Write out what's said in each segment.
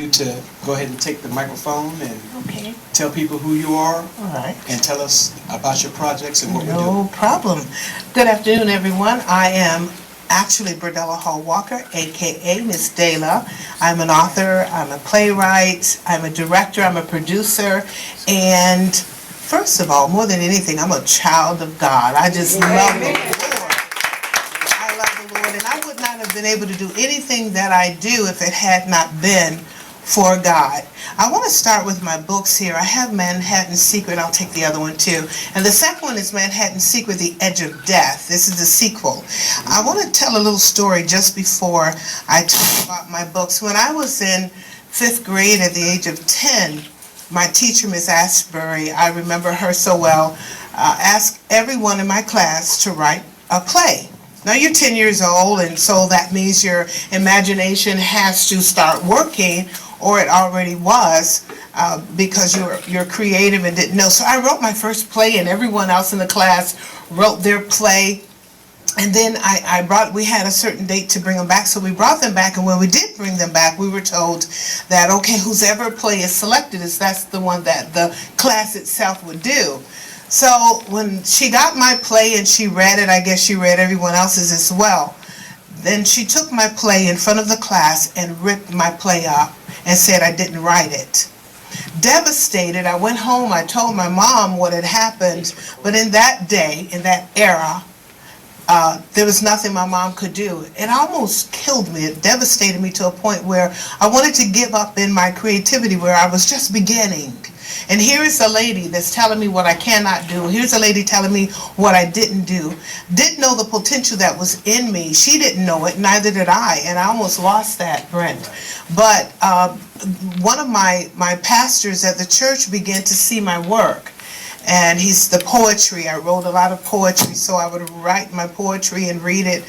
you to go ahead and take the microphone and Okay. tell people who you are All right. and tell us about your projects and what we do. No problem. Good afternoon, everyone. I am actually Birdella Hall Walker, aka Miss Dela. I'm an author, I'm a playwright, I'm a director, I'm a producer, and first of all, more than anything, I'm a child of God. I just love the Lord. I love the Lord, and I would not have been able to do anything that I do if it had not been for God. I want to start with my books here. I have Manhattan Secret. I'll take the other one too. And the second one is Manhattan Secret, The Edge of Death. This is the sequel. I want to tell a little story just before I talk about my books. When I was in 5th grade at the age of 10, my teacher, Miss Ashbury, I remember her so well, asked everyone in my class to write a play. Now you're 10 years old, and so that means your imagination has to start working, or it already was, because you're creative and didn't know. So I wrote my first play, and everyone else in the class wrote their play. And then we had a certain date to bring them back, so we brought them back, and when we did bring them back, we were told that, okay, whoever play is selected, that's the one that the class itself would do. So when she got my play and she read it, I guess she read everyone else's as well. Then she took my play in front of the class and ripped my play up and said I didn't write it. Devastated, I went home, I told my mom what had happened, but in that day, in that era, there was nothing my mom could do. It almost killed me. It devastated me to a point where I wanted to give up in my creativity, where I was just beginning. And here is a lady that's telling me what I cannot do. Here's a lady telling me what I didn't do. Didn't know the potential that was in me. She didn't know it, neither did I. And I almost lost that, Brent. But one of my pastors at the church began to see my work. And he's the poetry. I wrote a lot of poetry, so I would write my poetry and read it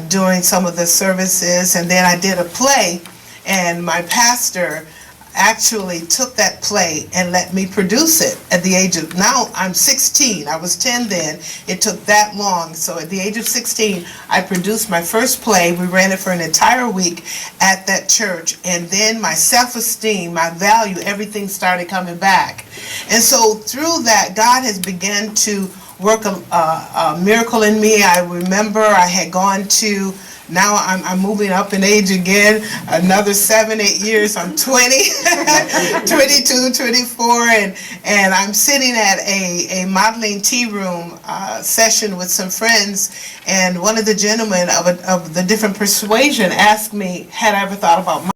during some of the services. And then I did a play, and my pastor actually took that play and let me produce it at the age of, now I'm 16, I was 10 then, it took that long. So at the age of 16, I produced my first play. We ran it for an entire week at that church, and then my self-esteem, my value, everything started coming back. And so through that, God has begun to work a miracle in me. I remember I had gone to, now I'm moving up in age again, another 7-8 years. I'm 20, 22, 24, and I'm sitting at a modeling tea room session with some friends, and one of the gentlemen of the different persuasion asked me, had I ever thought about